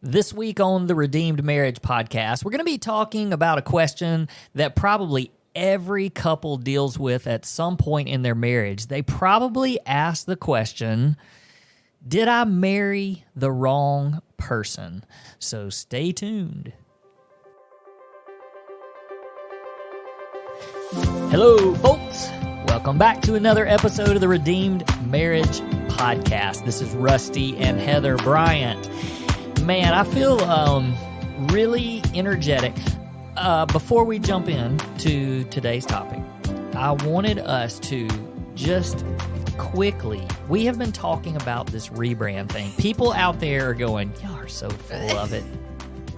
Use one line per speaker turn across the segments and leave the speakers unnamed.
This week on the Redeemed Marriage Podcast, we're going to be talking about a question that probably every couple deals with at some point in their marriage. They probably ask the question, did I marry the wrong person? So stay tuned. Hello, folks. Welcome back to another episode of the Redeemed Marriage Podcast. This is Rusty and Heather Bryant. Man, I feel really energetic. Before we jump in to today's topic, I wanted us to just quickly, we have been talking about this rebrand thing. People out there are going, y'all are so full of it.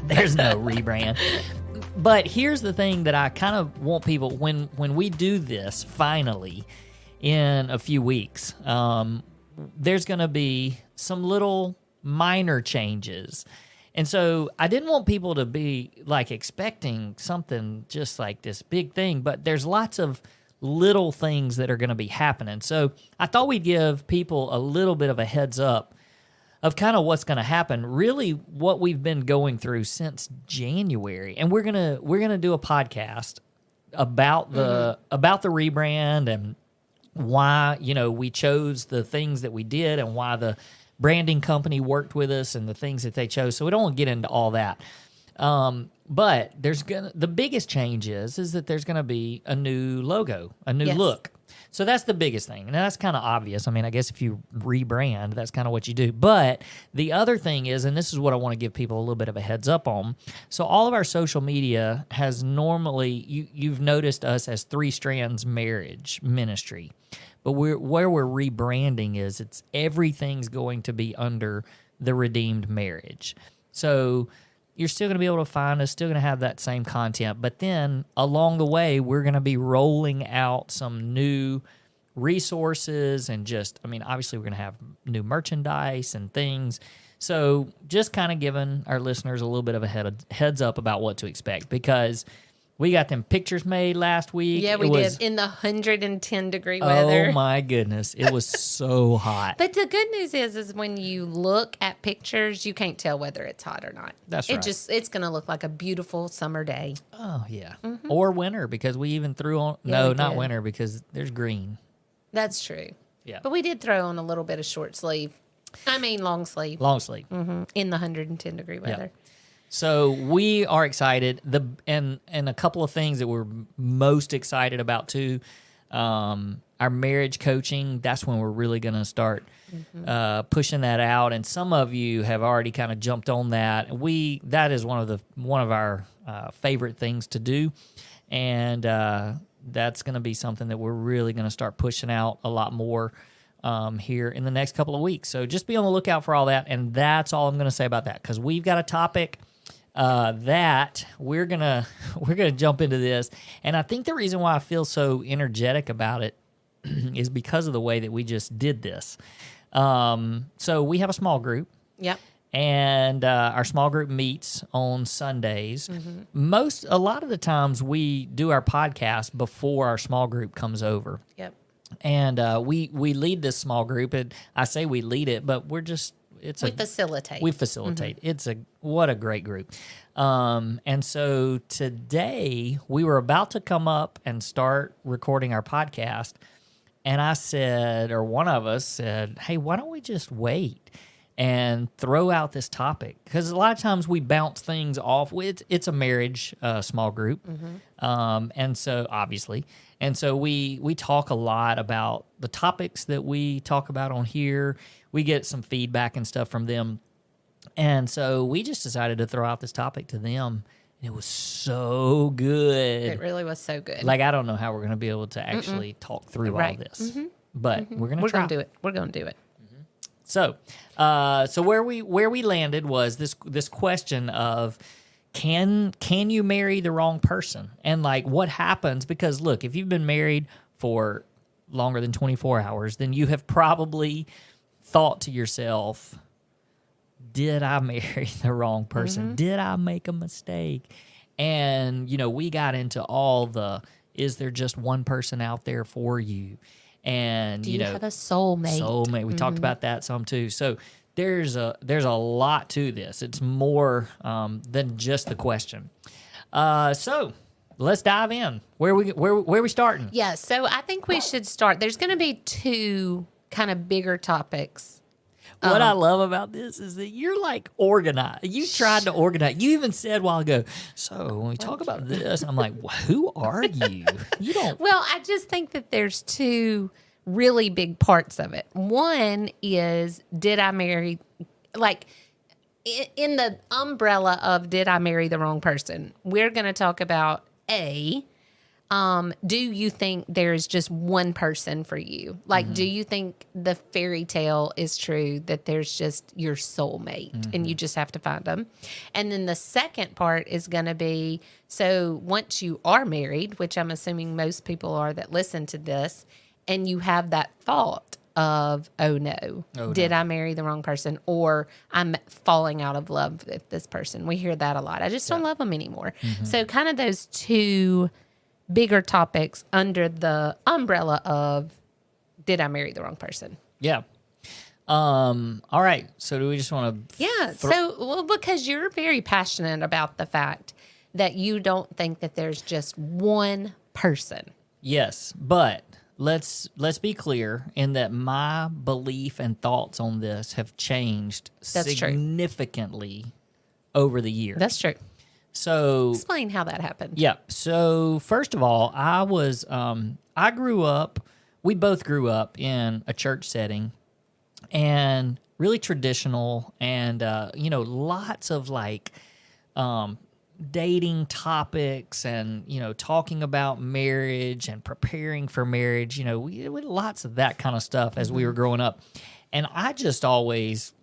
There's no rebrand. But here's the thing that I kind of want people, when we do this finally in a few weeks, there's going to be some little minor changes. And so I didn't want people to be like expecting something just like this big thing, but there's lots of little things that are going to be happening. So I thought we'd give people a little bit of a heads up of kind of what's going to happen, really what we've been going through since January. And we're going to do a podcast about the rebrand and why, we chose the things that we did and why the branding company worked with us and the things that they chose. So we don't want to get into all that. But the biggest change is that there's going to be a new logo, a new look. So that's the biggest thing. And that's kind of obvious. I mean, I guess if you rebrand, that's kind of what you do. But the other thing is, and this is what I want to give people a little bit of a heads up on. So all of our social media has normally, you've noticed us as Three Strands Marriage Ministry. But where we're rebranding is everything's going to be under the Redeemed Marriage. So you're still going to be able to find us, still going to have that same content. But then along the way, we're going to be rolling out some new resources and obviously we're going to have new merchandise and things. So just kind of giving our listeners a little bit of a heads up about what to expect, because we got them pictures made last week.
Yeah, we did. In the 110-degree weather.
Oh, my goodness. It was so hot.
But the good news is when you look at pictures, you can't tell whether it's hot or not.
That's right.
It's going to look like a beautiful summer day.
Oh, yeah. Mm-hmm. Or winter, because we even threw on...
Yeah,
no, not winter, because there's green.
That's true.
Yeah.
But we did throw on a little bit of long sleeve. Long sleeve. Mm-hmm. In the 110-degree weather.
Yeah. So we are excited. And a couple of things that we're most excited about too. Our marriage coaching. That's when we're really going to start pushing that out. And some of you have already kind of jumped on that. That is one of our favorite things to do, and that's going to be something that we're really going to start pushing out a lot more here in the next couple of weeks. So just be on the lookout for all that. And that's all I'm going to say about that, because we've got a topic that we're gonna jump into this, and I think the reason why I feel so energetic about it is because of the way that we just did this. So we have a small group.
Yep.
And our small group meets on Sundays. Mm-hmm. A lot of the times we do our podcast before our small group comes over.
Yep.
And we lead this small group, and I say we lead it, but we facilitate. We facilitate. Mm-hmm. What a great group. And so today we were about to come up and start recording our podcast, and I said, or one of us said, hey, why don't we just wait and throw out this topic? Because a lot of times we bounce things off. It's a marriage small group, and so obviously, and so we talk a lot about the topics that we talk about on here. We get some feedback and stuff from them, and so we just decided to throw out this topic to them. And it was so good.
It really was so good.
Like, I don't know how we're going to be able to actually talk through all this, but we're going to try.
We're going to do it. We're going to do it.
So, where we landed was this question of can you marry the wrong person, and like what happens, because look, if you've been married for longer than 24 hours, then you have probably thought to yourself, did I marry the wrong person? Mm-hmm. Did I make a mistake? And we got into all is there just one person out there for you? And
do you have a soulmate?
We talked about that some too. So there's a lot to this. It's more than just the question. So let's dive in. Where we starting?
Yeah, so I think we should start. There's going to be two kind of bigger topics.
What I love about this is that you're like organized. You tried to organize. You even said a while ago, so when we talk about this, I'm like, who are you? You don't.
Well, I just think that there's two really big parts of it. One is, did I marry, like, in the umbrella of did I marry the wrong person? We're going to talk about do you think there's just one person for you? Like, do you think the fairy tale is true that there's just your soulmate and you just have to find them? And then the second part is going to be, so once you are married, which I'm assuming most people are that listen to this, and you have that thought of, oh no, did I marry the wrong person? Or I'm falling out of love with this person. We hear that a lot. I just don't love them anymore. So kind of those two bigger topics under the umbrella of, did I marry the wrong person?
Yeah. All right. So do we just want to?
Yeah. Because you're very passionate about the fact that you don't think that there's just one person.
Yes, but let's be clear in that my belief and thoughts on this have changed significantly over the years.
That's true.
So
explain how that happened.
Yeah. So first of all, I grew up, we both grew up in a church setting and really traditional and, lots of like dating topics and, talking about marriage and preparing for marriage. We had lots of that kind of stuff as we were growing up. And I just always,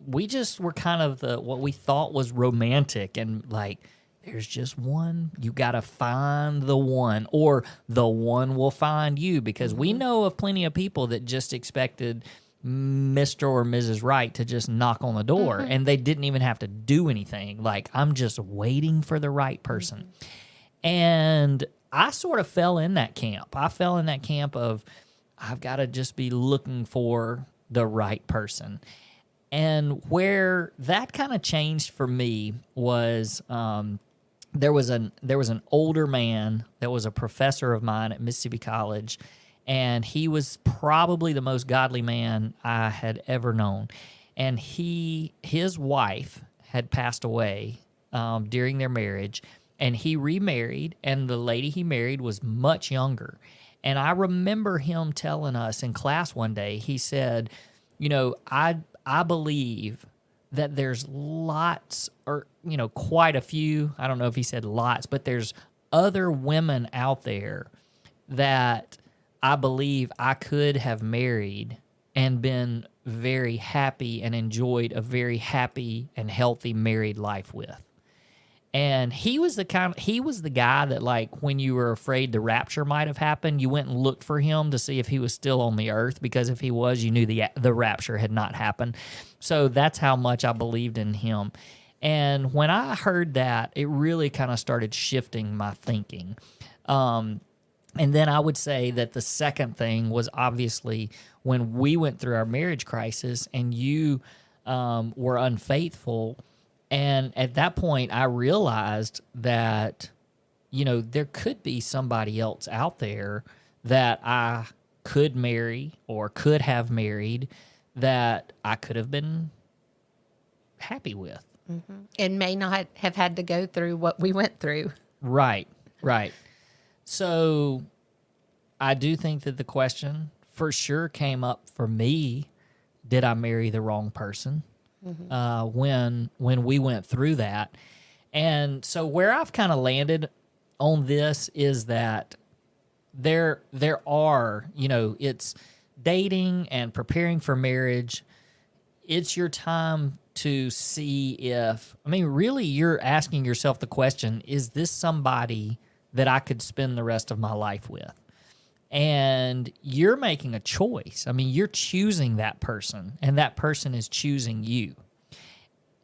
we just were kind of what we thought was romantic and like, there's just one. You got to find the one, or the one will find you, because we know of plenty of people that just expected Mr. or Mrs. Right to just knock on the door, and they didn't even have to do anything. Like, I'm just waiting for the right person. And I sort of fell in that camp. I fell in that camp of, I've got to just be looking for the right person. And where that kind of changed for me was there was an older man that was a professor of mine at Mississippi College, and he was probably the most godly man I had ever known. And his wife had passed away during their marriage, and he remarried, and the lady he married was much younger. And I remember him telling us in class one day, he said, I believe that there's lots, or, quite a few, I don't know if he said lots, but there's other women out there that I believe I could have married and been very happy and enjoyed a very happy and healthy married life with. And he was the guy that, like, when you were afraid the rapture might have happened, you went and looked for him to see if he was still on the earth, because if he was, you knew the rapture had not happened. So that's how much I believed in him. And when I heard that, it really kind of started shifting my thinking. And then I would say that the second thing was obviously when we went through our marriage crisis and you were unfaithful. And at that point, I realized that, there could be somebody else out there that I could marry or could have married that I could have been happy with.
Mm-hmm. And may not have had to go through what we went through.
Right. So I do think that the question for sure came up for me, did I marry the wrong person? When we went through that. And so where I've kind of landed on this is that there are, it's dating and preparing for marriage. It's your time to see if, really you're asking yourself the question, is this somebody that I could spend the rest of my life with? And you're making a choice. You're choosing that person, and that person is choosing you.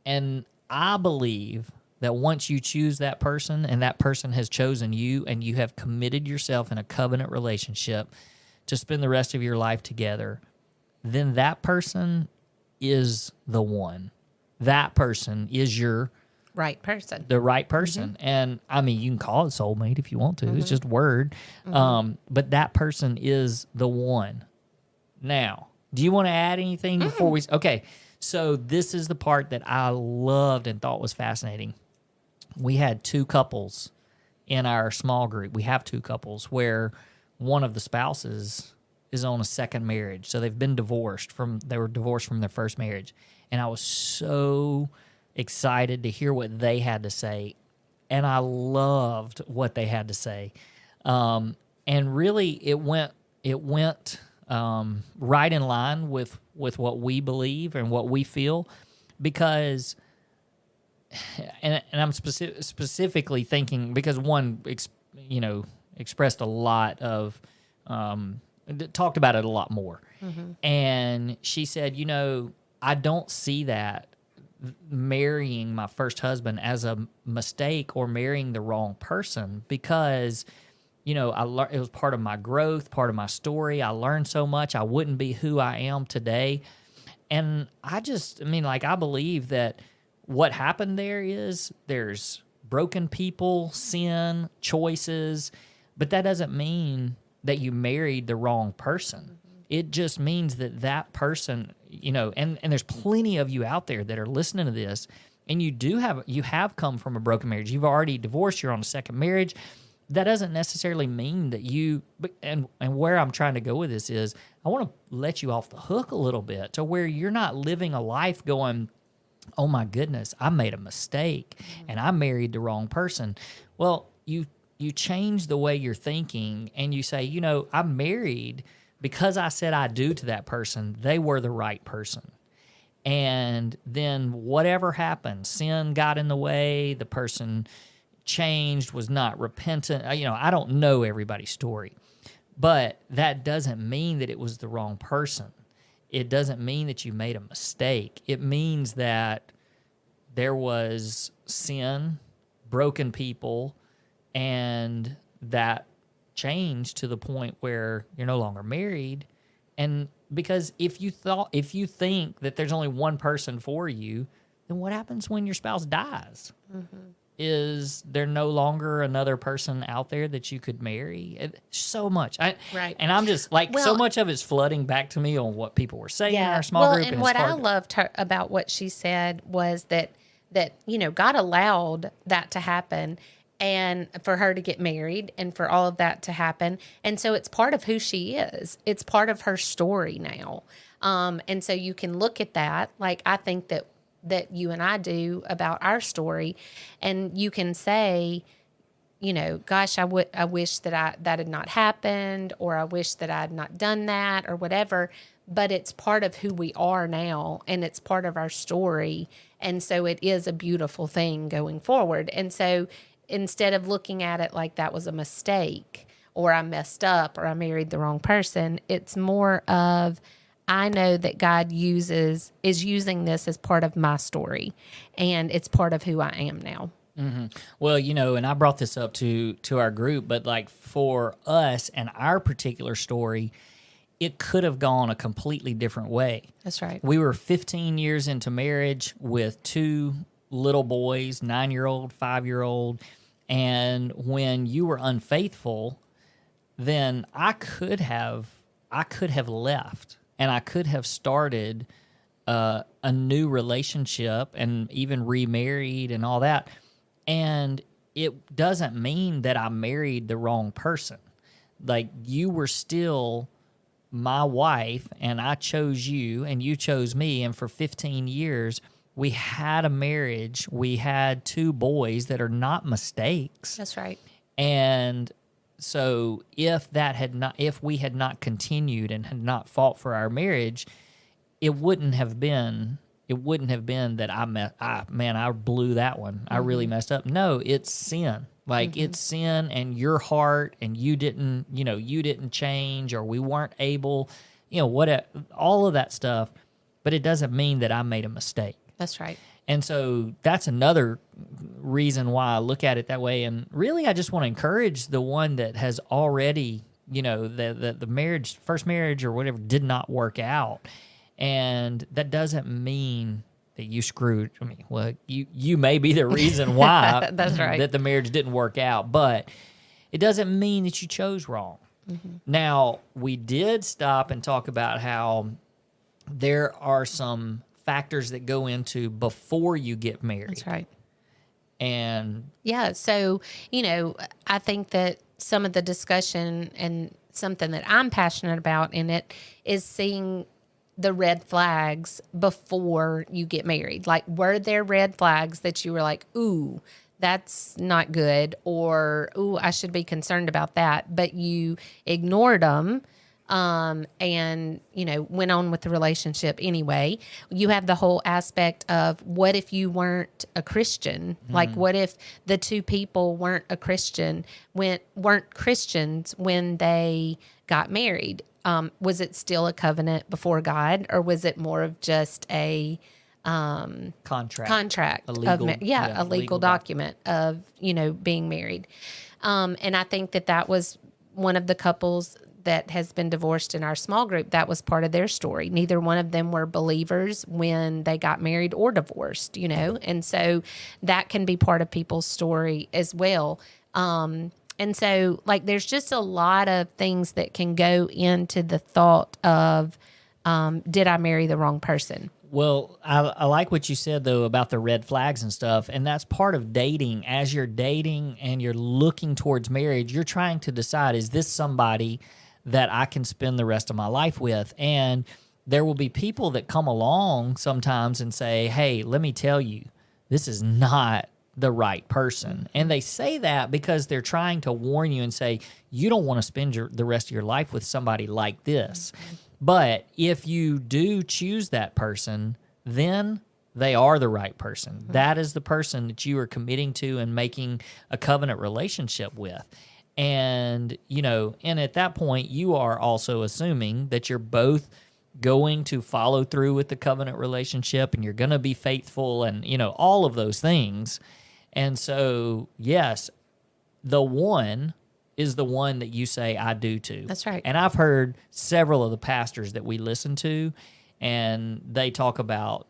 And I believe that once you choose that person and that person has chosen you and you have committed yourself in a covenant relationship to spend the rest of your life together, then that person is the one. That person is the right person. And I mean, you can call it soulmate if you want to. It's just a word. But that person is the one. Now, do you want to add anything before we... Okay, so this is the part that I loved and thought was fascinating. We had 2 couples in our small group. We have 2 couples where one of the spouses is on a second marriage. So they've been divorced they were divorced from their first marriage. And I was so excited to hear what they had to say. And I loved what they had to say. And really it went right in line with what we believe and what we feel, because and I'm specifically thinking because one expressed a lot of talked about it a lot more. And she said, I don't see that marrying my first husband as a mistake or marrying the wrong person, because it was part of my growth, part of my story. I learned so much. I wouldn't be who I am today. And I believe that what happened there is there's broken people, sin, choices, but that doesn't mean that you married the wrong person. It just means that person, and there's plenty of you out there that are listening to this, and you have come from a broken marriage. You've already divorced. You're on a second marriage. That doesn't necessarily mean that and where I'm trying to go with this is I want to let you off the hook a little bit to where you're not living a life going, oh my goodness, I made a mistake and I married the wrong person. Well, you change the way you're thinking and you say, I'm married because I said I do to that person. They were the right person. And then whatever happened, sin got in the way, the person changed, was not repentant. I don't know everybody's story, but that doesn't mean that it was the wrong person. It doesn't mean that you made a mistake. It means that there was sin, broken people, and that changed to the point where you're no longer married. And because if you think that there's only one person for you, then what happens when your spouse dies? Is there no longer another person out there that you could marry? So much.
Right.
And I'm just so much of it's flooding back to me on what people were saying in our small group.
And what I loved about what she said was that God allowed that to happen and for her to get married and for all of that to happen. And so it's part of who she is. It's part of her story now. And so you can look at that like I think that you and I do about our story, and you can say, gosh, I wish that had not happened, or I wish that I had not done that, or whatever. But it's part of who we are now, and it's part of our story, and so it is a beautiful thing going forward. And so instead of looking at it like that was a mistake, or I messed up, or I married the wrong person, it's more of, I know that God is using this as part of my story, and it's part of who I am now.
Well, and I brought this up to our group, but for us and our particular story, it could have gone a completely different way.
That's right.
We were 15 years into marriage with 2 little boys, 9-year-old, 5-year-old, and when you were unfaithful, then I could have left. And I could have started a new relationship and even remarried and all that. And it doesn't mean that I married the wrong person. You were still my wife, and I chose you, and you chose me. And for 15 years, we had a marriage. We had 2 boys that are not mistakes.
That's right.
And so if we had not continued and had not fought for our marriage, it wouldn't have been that I blew that one. I really messed up. No, it's sin. It's sin, and your heart, and you didn't change, or we weren't able, all of that stuff. But it doesn't mean that I made a mistake.
That's right.
And so that's another reason why I look at it that way. And really, I just want to encourage the one that has already, the first marriage or whatever did not work out. And that doesn't mean that you screwed. I mean, well, you may be the reason why
That's right.
that the marriage didn't work out, but it doesn't mean that you chose wrong. Now, we did stop and talk about how there are some factors that go into before you get married.
That's right.
And
Yeah. So, I think that some of the discussion and something that I'm passionate about in it is seeing the red flags before you get married. Like, were there red flags that you were like, ooh, that's not good, or ooh, I should be concerned about that, but you ignored them, and went on with the relationship anyway. You have the whole aspect of, what if you weren't a Christian? Like, what if the two people weren't weren't Christians when they got married? Was it still a covenant before God, or was it more of just a contract,
a legal,
a legal document of being married? And I think that was one of the couples that has been divorced in our small group. That was part of their story. Neither one of them were believers when they got married or divorced, and so that can be part of people's story as well. And so, like, there's just a lot of things that can go into the thought of, did I marry the wrong person?
Well, I like what you said, though, about the red flags and stuff, and that's part of dating. As you're dating and you're looking towards marriage, you're trying to decide, is this somebody that I can spend the rest of my life with? And there will be people that come along sometimes and say, hey, let me tell you, this is not the right person. And they say that because they're trying to warn you and say, you don't want to spend the rest of your life with somebody like this. But if you do choose that person, then they are the right person. That is the person that you are committing to and making a covenant relationship with. And, and at that point, you are also assuming that you're both going to follow through with the covenant relationship, and you're going to be faithful, and, all of those things. And so, yes, the one is the one that you say, I do to.
That's right.
And I've heard several of the pastors that we listen to, and they talk about,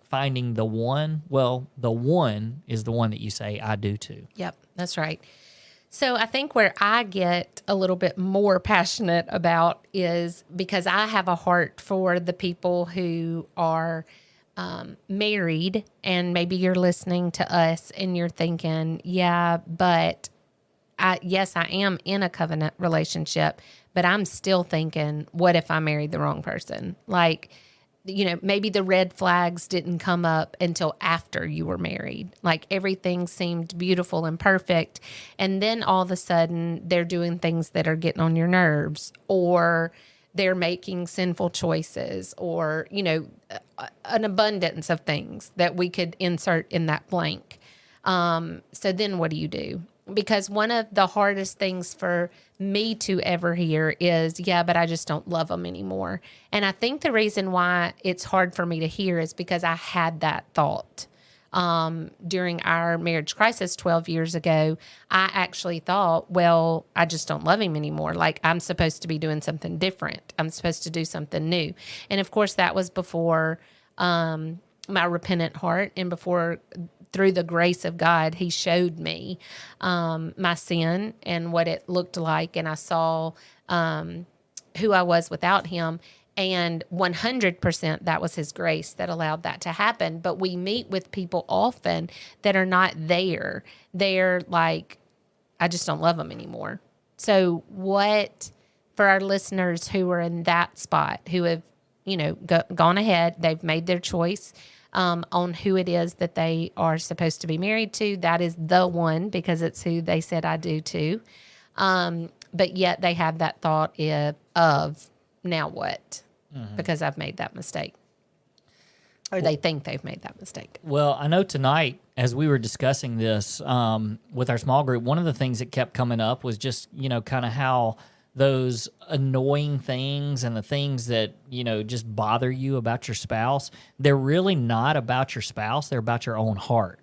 finding the one. Well, the one is the one that you say, I do to.
Yep, that's right. So I think where I get a little bit more passionate about is because I have a heart for the people who are married, and maybe you're listening to us and you're thinking, yeah, but yes, I am in a covenant relationship, but I'm still thinking, what if I married the wrong person? Like, maybe the red flags didn't come up until after you were married. Like, everything seemed beautiful and perfect, and then all of a sudden they're doing things that are getting on your nerves, or they're making sinful choices, or, an abundance of things that we could insert in that blank. So then what do you do? Because one of the hardest things for me to ever hear is, yeah, but I just don't love them anymore. And I think the reason why it's hard for me to hear is because I had that thought. During our marriage crisis 12 years ago, I actually thought, well, I just don't love him anymore. Like, I'm supposed to be doing something different. I'm supposed to do something new. And of course, that was before my repentant heart, and before, through the grace of God, he showed me my sin and what it looked like. And I saw who I was without him. And 100% that was his grace that allowed that to happen. But we meet with people often that are not there. They're like, I just don't love them anymore. So what, for our listeners who are in that spot, who have, gone ahead, they've made their choice on who it is that they are supposed to be married to. That is the one, because it's who they said I do to. But yet they have that thought of now what? Because I've made that mistake. Or they think they've made that mistake.
Well, I know tonight, as we were discussing this with our small group, one of the things that kept coming up was just, kind of how those annoying things and the things that, just bother you about your spouse, they're really not about your spouse. They're about your own heart.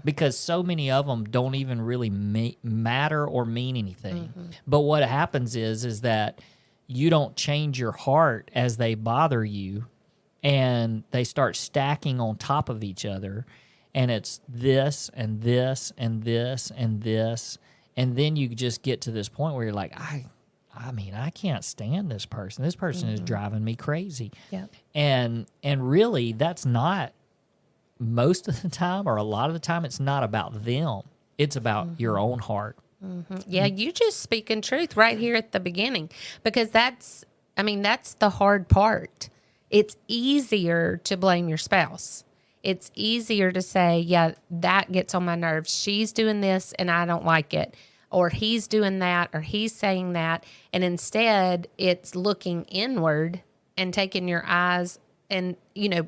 Because so many of them don't even really matter or mean anything. But what happens is that you don't change your heart as they bother you. and they start stacking on top of each other, and it's this and this and this and this, and then you just get to this point where you're like, I mean, I can't stand this person. This person is driving me crazy.
Yeah.
And really, that's not, most of the time or a lot of the time, it's not about them. It's about your own heart.
Yeah, you just speaking truth right here at the beginning, because that's the hard part. It's easier to blame your spouse. It's easier to say, yeah, that gets on my nerves. She's doing this and I don't like it. Or he's doing that, or he's saying that. And instead, it's looking inward and taking your eyes and,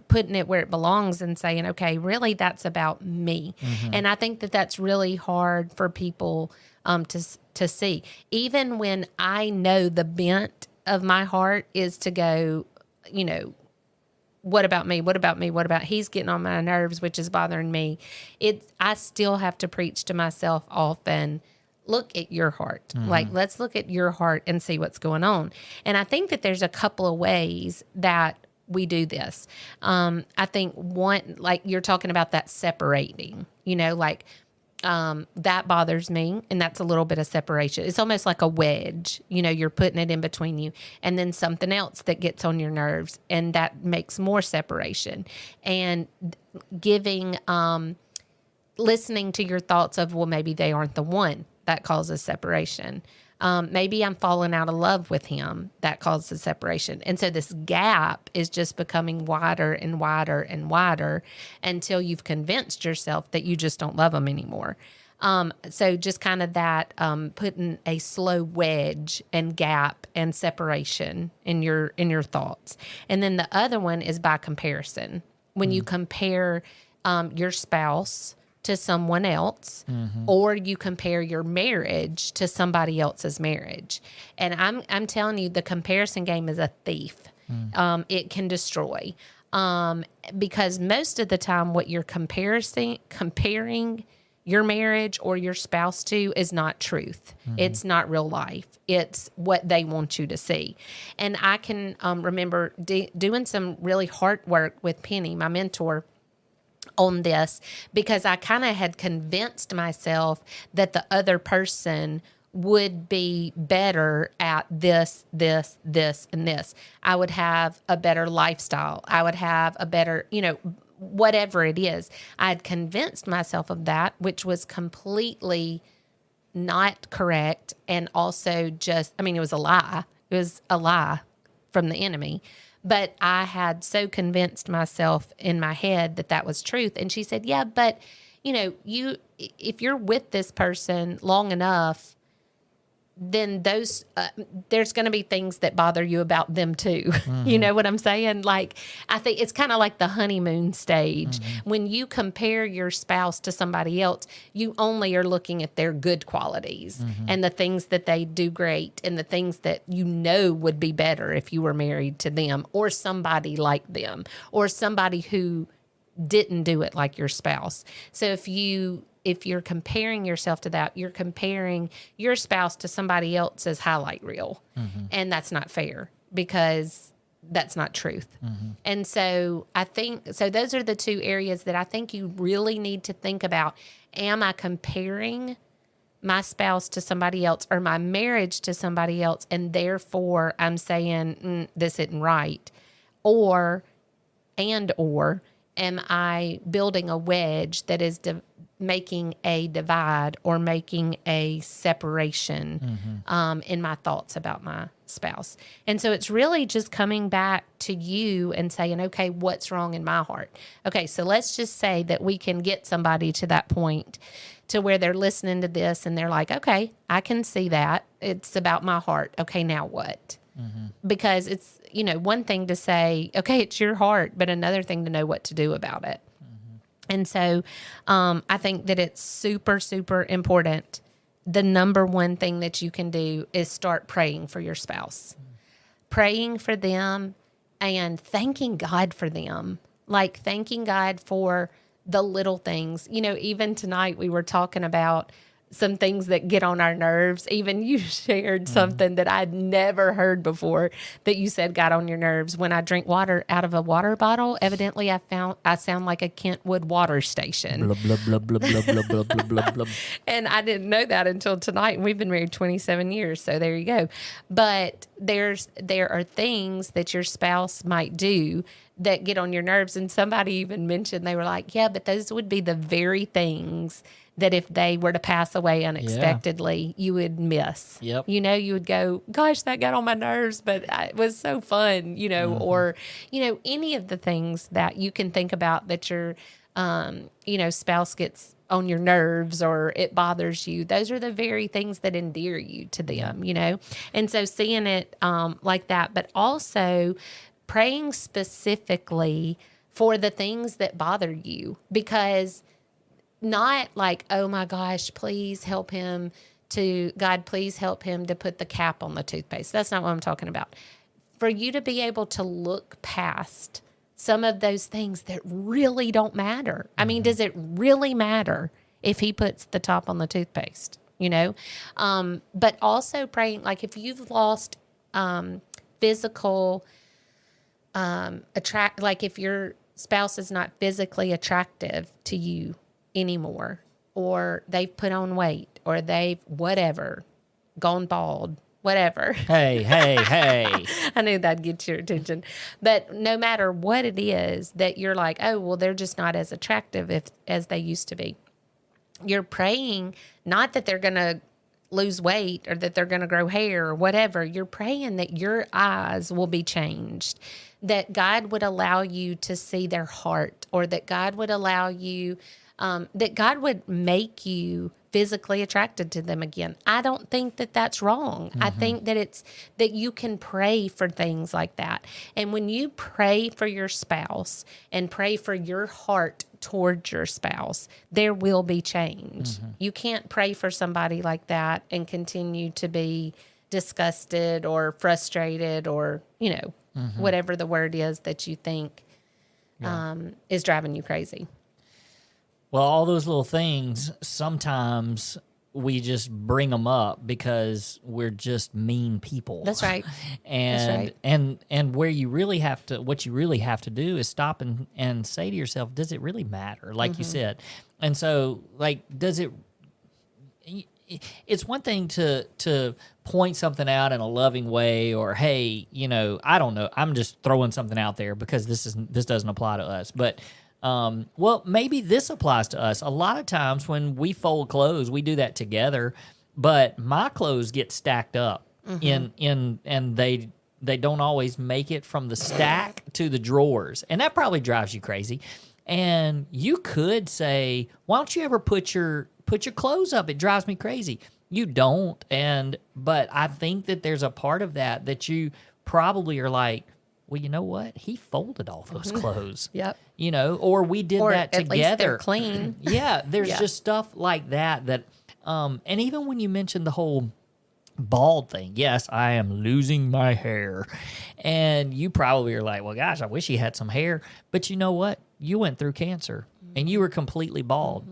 putting it where it belongs and saying, okay, really, that's about me. And I think that that's really hard for people to see. Even when I know the bent of my heart is to go, what about me? What about me? What about he's getting on my nerves, which is bothering me? I still have to preach to myself often. Look at your heart. Like, let's look at your heart and see what's going on. And I think that there's a couple of ways that we do this. I think one, like you're talking about that separating, that bothers me. And that's a little bit of separation. It's almost like a wedge, you're putting it in between you, and then something else that gets on your nerves, and that makes more separation. And giving, listening to your thoughts of, well, maybe they aren't the one. That causes separation. Maybe I'm falling out of love with him. That causes separation. And so this gap is just becoming wider and wider and wider until you've convinced yourself that you just don't love him anymore. So just kind of that putting a slow wedge and gap and separation in your thoughts. And then the other one is by comparison. When you compare your spouse to someone else, or you compare your marriage to somebody else's marriage. And I'm telling you, the comparison game is a thief. It can destroy. Because most of the time what you're comparing your marriage or your spouse to is not truth. It's not real life. It's what they want you to see. And I can remember doing some really hard work with Penny, my mentor, on this, because I kind of had convinced myself that the other person would be better at this, and this. I would have a better lifestyle. I would have a better, whatever it is. I had convinced myself of that, which was completely not correct. And also it was a lie. It was a lie from the enemy. But I had so convinced myself in my head that that was truth. And she said, yeah, but, if you're with this person long enough, then there's going to be things that bother you about them too. You know what I'm saying? Like, I think it's kind of like the honeymoon stage. When you compare your spouse to somebody else, you only are looking at their good qualities and the things that they do great and the things that would be better if you were married to them or somebody like them or somebody who didn't do it like your spouse. So if you're comparing yourself to that, you're comparing your spouse to somebody else's highlight reel. And that's not fair because that's not truth. And so I think, those are the two areas that I think you really need to think about. Am I comparing my spouse to somebody else or my marriage to somebody else? And therefore I'm saying, this isn't right. Or am I building a wedge that is making a divide or making a separation in my thoughts about my spouse? And so it's really just coming back to you and saying, okay, what's wrong in my heart? Okay, so let's just say that we can get somebody to that point to where they're listening to this and they're like, okay, I can see that. It's about my heart. Okay, now what? Because it's, one thing to say, okay, it's your heart, but another thing to know what to do about it. And so I think that it's super, super important. The number one thing that you can do is start praying for your spouse, praying for them and thanking God for them, like thanking God for the little things. Even tonight we were talking about, some things that get on our nerves. Even you shared something that I'd never heard before that you said got on your nerves. When I drink water out of a water bottle, evidently I sound like a Kentwood water station.
Blah, blah, blah, blah, blah, blah, blah, blah, blah, blah.
And I didn't know that until tonight. And we've been married 27 years. So there you go. But there are things that your spouse might do that get on your nerves. And somebody even mentioned, they were like, yeah, but those would be the very things that if they were to pass away unexpectedly, you would miss.
Yep.
You know, you would go, gosh, that got on my nerves, but it was so fun, you know, or, you know, any of the things that you can think about that your, you know, spouse gets on your nerves or it bothers you. Those are the very things that endear you to them, you know? And so seeing it like that, but also praying specifically for the things that bother you, because not like, oh my gosh, please help him to, God, please help him to put the cap on the toothpaste. That's not what I'm talking about. For you to be able to look past some of those things that really don't matter. I mean, does it really matter if he puts the top on the toothpaste, you know? But also praying, like if you've lost physical like if your spouse is not physically attractive to you anymore, or they've put on weight, or they've whatever, gone bald, whatever.
Hey.
I knew that'd get your attention. But no matter what it is that you're like, oh, well, they're just not as attractive as they used to be. You're praying not that they're going to lose weight or that they're going to grow hair or whatever. You're praying that your eyes will be changed, that God would allow you to see their heart, or that God would allow you that God would make you physically attracted to them again. I don't think that that's wrong. I think that it's that you can pray for things like that. And when you pray for your spouse and pray for your heart towards your spouse, there will be change. You can't pray for somebody like that and continue to be disgusted or frustrated or, you know, whatever the word is that you think is driving you crazy.
Well, all those little things, sometimes we just bring them up because we're just mean people.
That's right.
And and where you really have to, what you really have to do is stop and say to yourself, does it really matter? Like you said. And so, like, does it? It's one thing to point something out in a loving way, or hey, you know, I don't know, I'm just throwing something out there because this doesn't apply to us, but. Well, maybe this applies to us. A lot of times when we fold clothes, we do that together, but my clothes get stacked up and they don't always make it from the stack to the drawers. And that probably drives you crazy. And you could say, why don't you ever put your clothes up? It drives me crazy. You don't. But I think that there's a part of that you probably are like, well, you know what? He folded all those clothes.
Yep.
You know, or we did
or
that
at
together.
Least they're clean.
Yeah, there's just stuff like that and even when you mentioned the whole bald thing, yes, I am losing my hair. And you probably are like, well, gosh, I wish he had some hair. But you know what? You went through cancer and you were completely bald.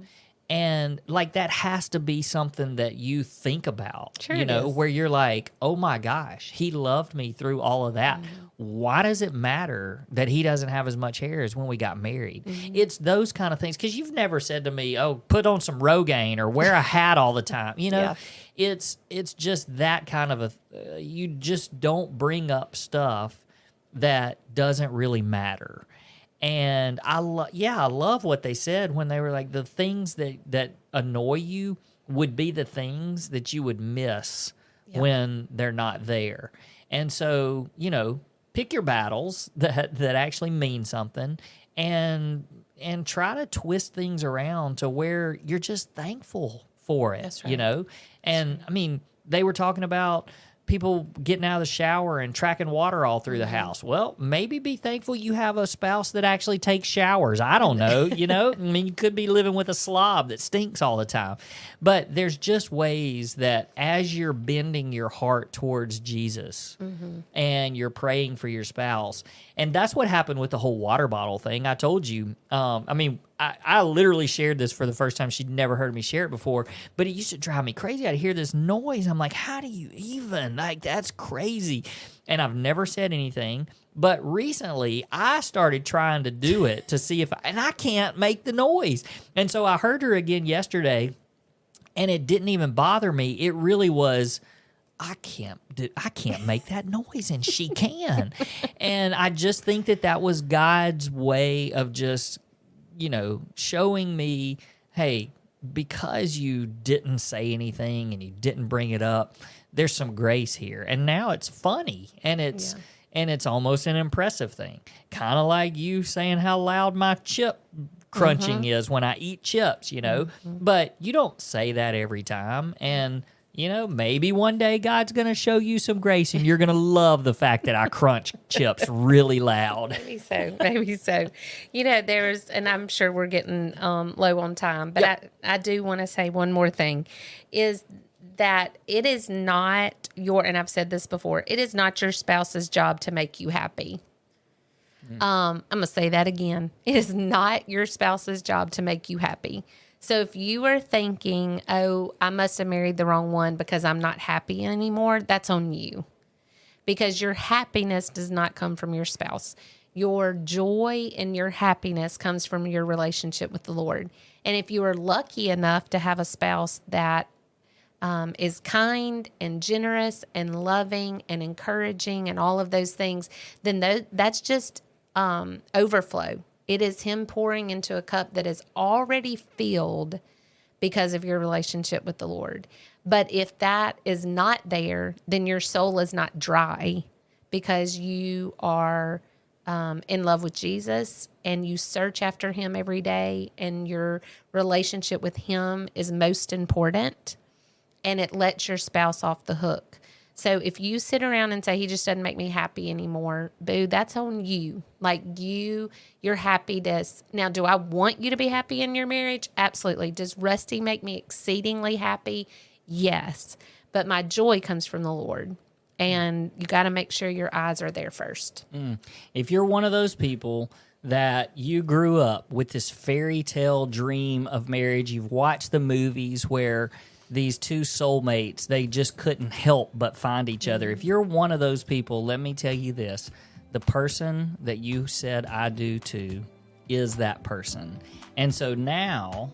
And like that has to be something that you think about,
sure
you know,
is.
where you're like, oh my gosh, he loved me through all of that. Why does it matter that he doesn't have as much hair as when we got married? It's those kind of things. Because you've never said to me, oh, put on some Rogaine or wear a hat all the time. You know, it's just that kind of you just don't bring up stuff that doesn't really matter. And I love what they said when they were like, the things that annoy you would be the things that you would miss when they're not there. And so, you know, pick your battles that actually mean something and try to twist things around to where you're just thankful for it.
That's right.
You know? And I mean, they were talking about people getting out of the shower and tracking water all through the house. Well, maybe be thankful you have a spouse that actually takes showers. I don't know, you know? I mean, you could be living with a slob that stinks all the time. But there's just ways that as you're bending your heart towards Jesus and you're praying for your spouse, and that's what happened with the whole water bottle thing. I told you, I mean, I literally shared this for the first time. She'd never heard me share it before, but it used to drive me crazy. I'd hear this noise. I'm like, how do you even? Like, that's crazy. And I've never said anything. But recently, I started trying to do it to see if, and I can't make the noise. And so I heard her again yesterday, and it didn't even bother me. It really was, I can't make that noise, and she can. And I just think that was God's way of just, showing me, hey, because you didn't say anything and you didn't bring it up, there's some grace here. And now it's funny, and it's almost an impressive thing. Kind of like you saying how loud my chip crunching is when I eat chips, But you don't say that every time. And, maybe one day God's going to show you some grace, and you're going to love the fact that I crunch chips really loud.
Maybe so. And I'm sure we're getting low on time, but I do want to say one more thing, is that it is not and I've said this before, it is not your spouse's job to make you happy. I'm going to say that again. It is not your spouse's job to make you happy. So if you are thinking, oh, I must have married the wrong one because I'm not happy anymore, that's on you. Because your happiness does not come from your spouse. Your joy and your happiness comes from your relationship with the Lord. And if you are lucky enough to have a spouse that is kind and generous and loving and encouraging and all of those things, then that's just overflow. It is him pouring into a cup that is already filled because of your relationship with the Lord. But if that is not there, then your soul is not dry because you are in love with Jesus and you search after him every day, and your relationship with him is most important, and it lets your spouse off the hook. So if you sit around and say, he just doesn't make me happy anymore, boo, that's on you. Like your happiness. Now, do I want you to be happy in your marriage? Absolutely. Does Rusty make me exceedingly happy? Yes. But my joy comes from the Lord. And you got to make sure your eyes are there first.
If you're one of those people that you grew up with this fairy tale dream of marriage, you've watched the movies where these two soulmates, they just couldn't help but find each other. If you're one of those people, let me tell you this. The person that you said I do to is that person. And so now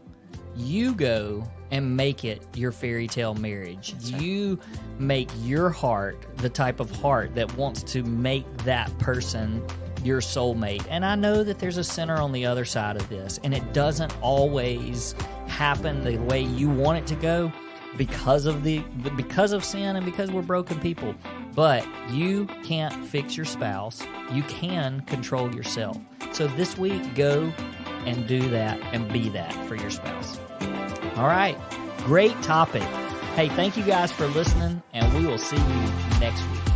you go and make it your fairy tale marriage. You make your heart the type of heart that wants to make that person your soulmate. And I know that there's a sinner on the other side of this, and it doesn't always happen the way you want it to go because of sin and because we're broken people. But you can't fix your spouse. You can control yourself. So this week, go and do that and be that for your spouse. All right. Great topic. Hey, thank you guys for listening, and we will see you next week.